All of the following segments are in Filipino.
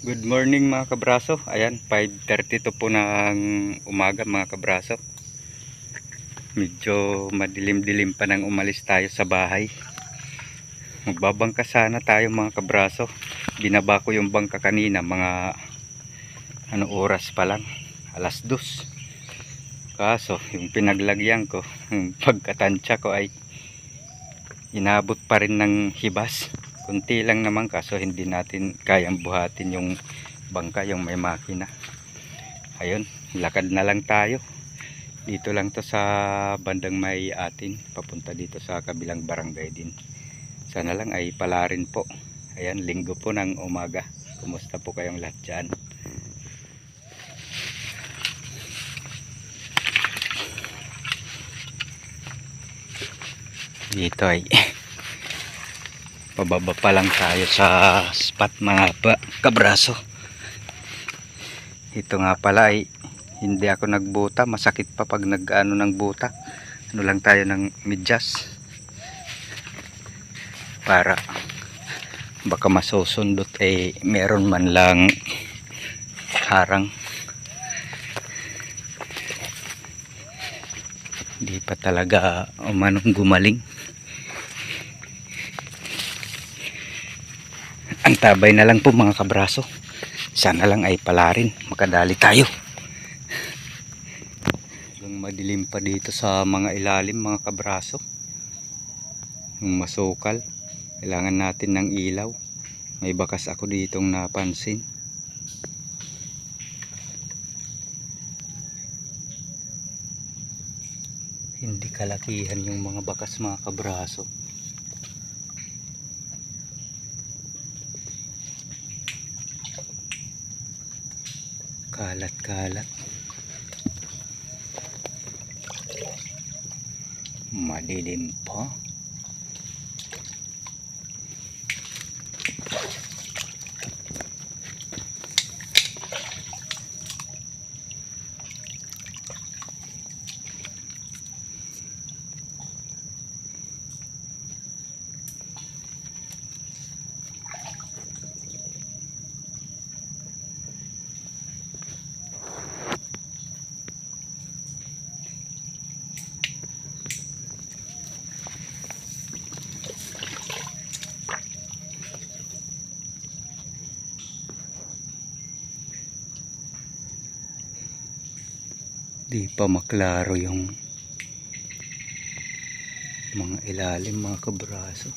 Good morning mga kabraso. Ayan, 5:32 po ng umaga mga kabraso. Medyo madilim-dilim pa nang umalis tayo sa bahay. Magbabangka sana tayo mga kabraso. Binaba ko yung bangka kanina, mga oras pa lang, 2:00. Kaso yung pinaglagyan ko, yung pagkatansya ko ay inabot pa rin ng hibas. Kunti lang naman, kaso hindi natin kayang buhatin yung bangka, yung may makina. Ayun, lakad na lang tayo. Dito lang to sa bandang may atin, papunta dito sa kabilang barangay din. Sana lang ay pala rin po. Ayan, linggo po ng umaga. Kumusta po kayong lahat dyan? Dito ay pababa pa lang tayo sa spot mga kabraso. Ito nga pala ay hindi ako nagbuta. Masakit pa pag nag-ano ng buta. Ano lang tayo ng medyas para baka masusundot eh meron man lang harang. Hindi pa talaga umanong gumaling. Ang tabay na lang po mga kabraso. Sana lang ay pala rin makadali tayo. Hanggang madilim pa dito sa mga ilalim mga kabraso. Yung masukal, kailangan natin ng ilaw. May bakas ako ditong napansin. Hindi kalakihan yung mga bakas mga kabraso. Kalat-kalat. Madilim pa. Di pa maklaro yung mga ilalim mga kabraso.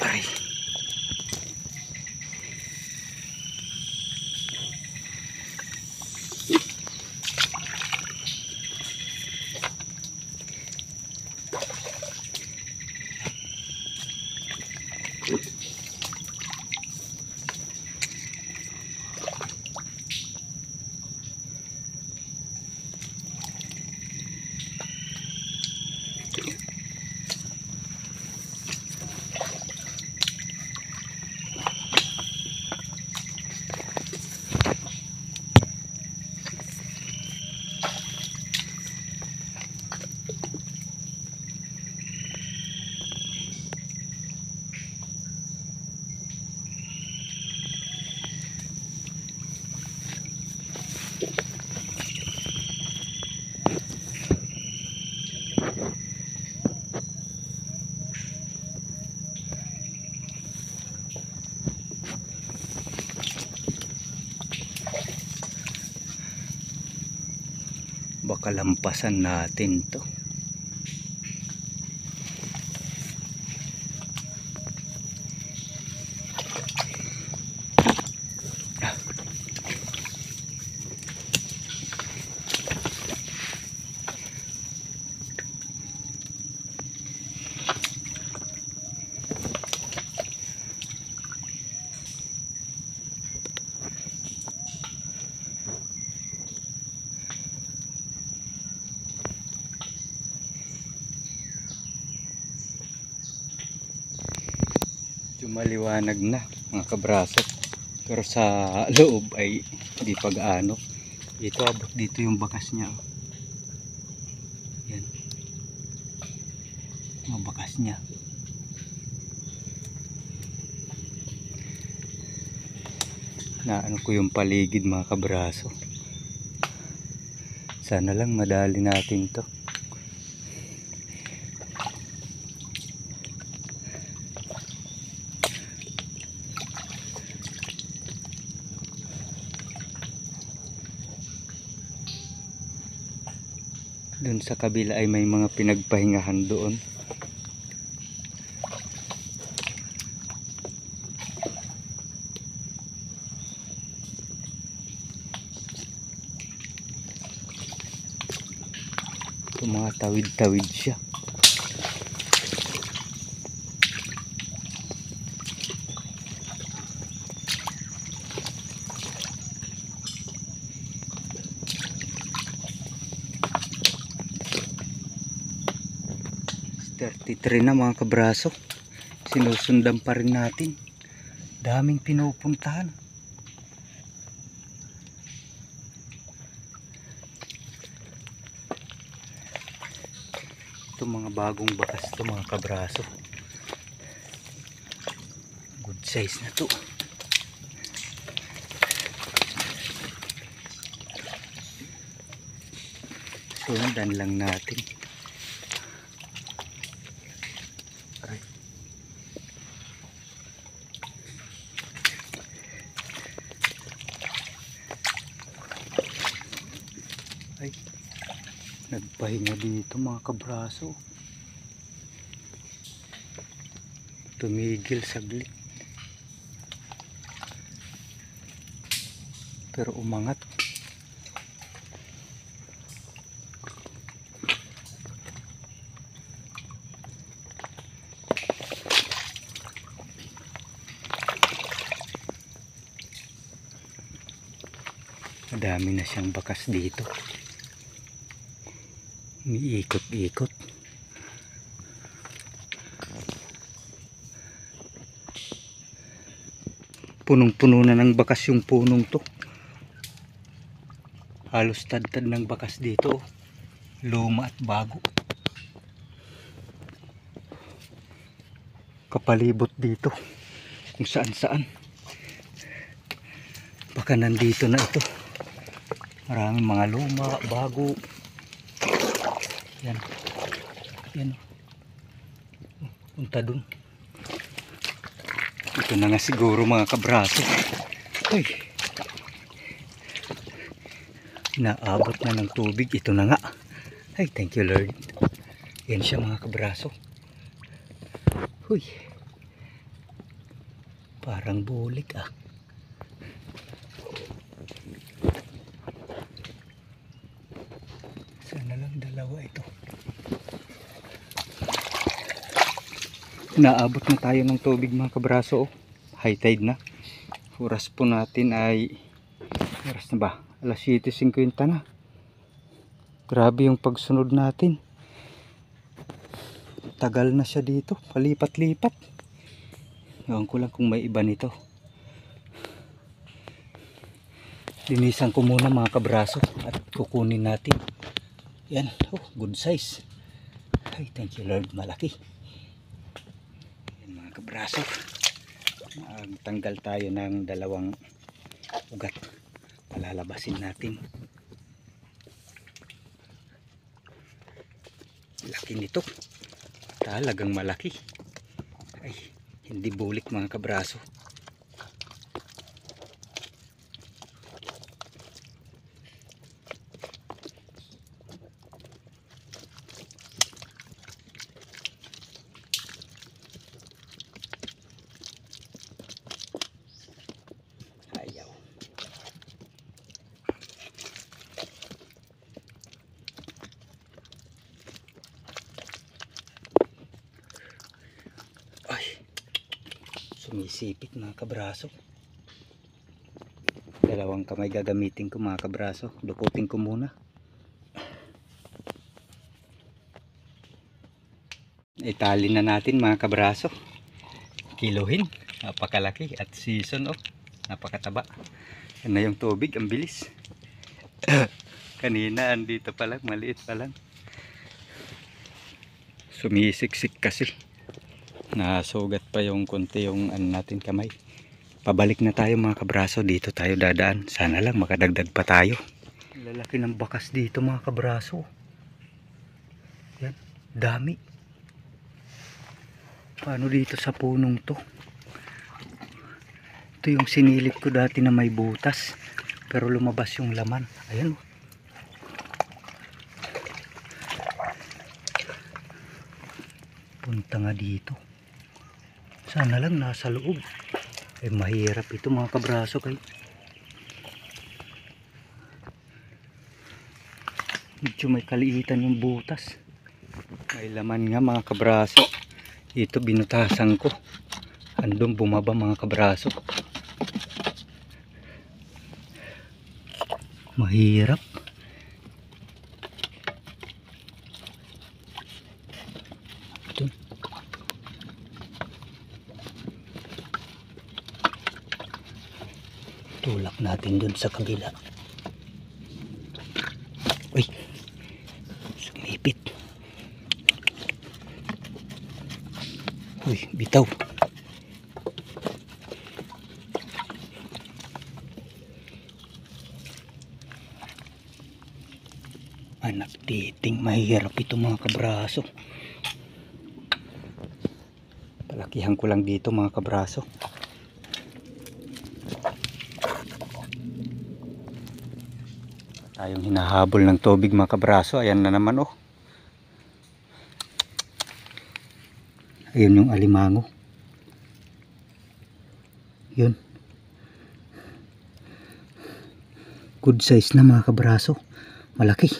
Ay. Baka lampasan natin to. Maliwanag na mga kabraso, pero sa loob ay di pa gaano. Ito abot dito yung bakas niya. Yan. Mga bakas niya. Naano ko yung paligid mga kabraso. Sana lang madali natin to. Doon sa kabila ay may mga pinagpahingahan doon. Tumatawid-tawid siya. $33 na mga kabraso. Sinusundan pa rin natin. Daming pinupuntahan. Ito mga bagong bakas to mga kabraso. Good size na to. Sundan lang natin. Ay, nagpahinga dito mga kabraso. Tumigil saglit. Pero umangat. Madami na siyang bakas dito. Umiikot-ikot. Punong-puno na ng bakas yung punong to. Halos tad-tad ng bakas dito. Luma at bago. Kapalibot dito. Kung saan-saan. Baka nandito na ito. Maraming mga luma, bago. Yan. Yan. Punta dun. Ito na nga siguro mga kabraso. Ay. Naabot na ng tubig. Ito na nga. Ay, thank you Lord. Yan siya mga kabraso. Huy. Parang bulik ah. Sana lang dalawa ito. Naabot na tayo ng tubig mga kabraso. High tide na. Oras po natin ay oras na ba? Alas 7:50 na. Grabe yung pagsunod natin. Tagal na siya dito. Palipat-lipat. Ewan ko lang kung may iba nito. Linisan ko muna mga kabraso at kukunin natin. Yan. Oh, good size. Ay, thank you Lord. Malaki. Yan mga kabraso. Tanggal tayo ng dalawang ugat. Palalabasin natin. Laki nito. Talagang malaki. Ay, hindi bulik mga kabraso. Sumisipit mga kabraso. Dalawang kamay gagamitin ko mga kabraso. Dukutin ko muna. Itali na natin mga kabraso. Kiluhin. Napakalaki at season oh. Napakataba. Yan na yung tubig. Ang bilis. Kanina andito pa lang. Maliit pa lang. Sumisiksik kasi. Nasugat pa yung konti yung ano natin kamay. Pabalik na tayo mga kabraso. Dito tayo dadaan. Sana lang makadagdag pa tayo. Lalaki ng bakas dito mga kabraso. Yan. Dami. Paano dito sa punong to? Ito yung sinilip ko dati na may butas. Pero lumabas yung laman. Ayan. Punta nga dito. Sana lang nasa loob. Mahirap ito mga kabraso kay. Medyo may kaliitan yung butas. May laman nga mga kabraso. Ito binutasan ko. Andun bumaba mga kabraso. Mahirap. Ito. Tulak natin dun sa kabila. Uy, sumipit. Uy, bitaw. Anak titing, mahirap ito mga kabraso. Palakihan ko lang dito mga kabraso. Tayong hinahabol ng tubig mga kabraso. Ayan na naman oh. Ayun yung alimango. Yun. Good size na mga kabraso. Malaki.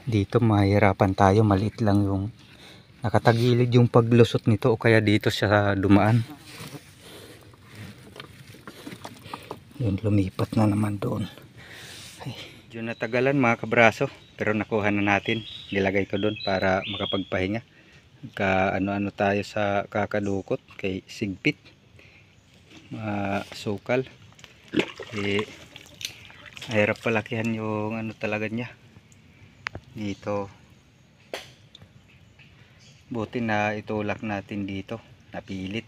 Dito mahirapan tayo. Maliit lang yung nakatagilid yung paglusot nito o kaya dito siya dumaan. Yun, lumipat na naman doon. Ay, yun natagalan mga kabraso. Pero nakuha na natin. Nilagay ko doon para makapagpahinga. Ano-ano tayo sa kakadukot kay sigpit. Sukal. Mahirap palakihan yung ano talaga niya. Dito. Buti na itulak natin dito. Napilit.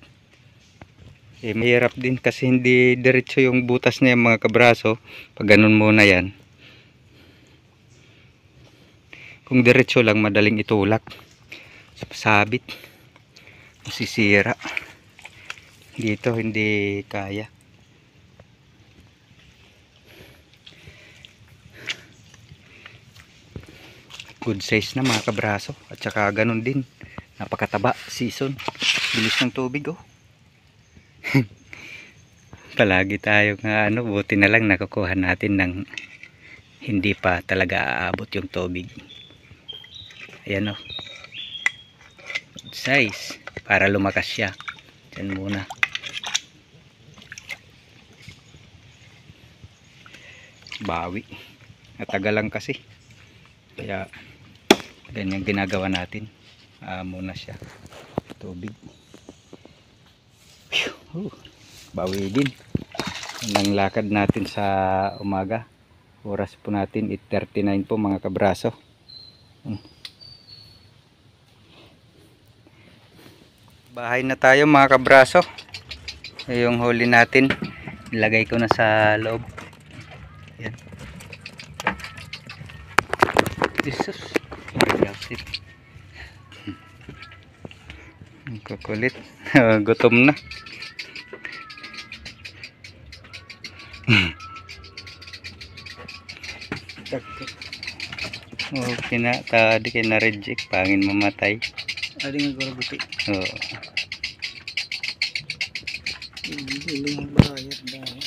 Mahirap din kasi hindi diretso yung butas na yung mga kabraso. Pag ganun muna yan. Kung diretso lang madaling itulak. Sabit. Masisira. Dito hindi kaya. Good size na mga kabraso. At saka ganun din. Napakataba. Season. Bilis ng tubig oh. Palagi tayo nga ano. Buti na lang nakukuha natin ng hindi pa talaga aabot yung tubig. Ayan oh. Good size. Para lumakas siya. Diyan muna. Bawi. Natagal lang kasi. Kaya ganyan ginagawa natin. Muna siya. Tubig. Bawi din. Ang lakad natin sa umaga. Oras po natin 8:39 po mga kabraso. Bahay na tayo mga kabraso. Yung huli natin. Nilagay ko na sa loob. Yan. Jesus. Kukulit. Gutom na. Okay na. Tadi kayo na-reject. Pangin mamatay. Adi nga gora buti. Oo. Hindi mo bayad dahil.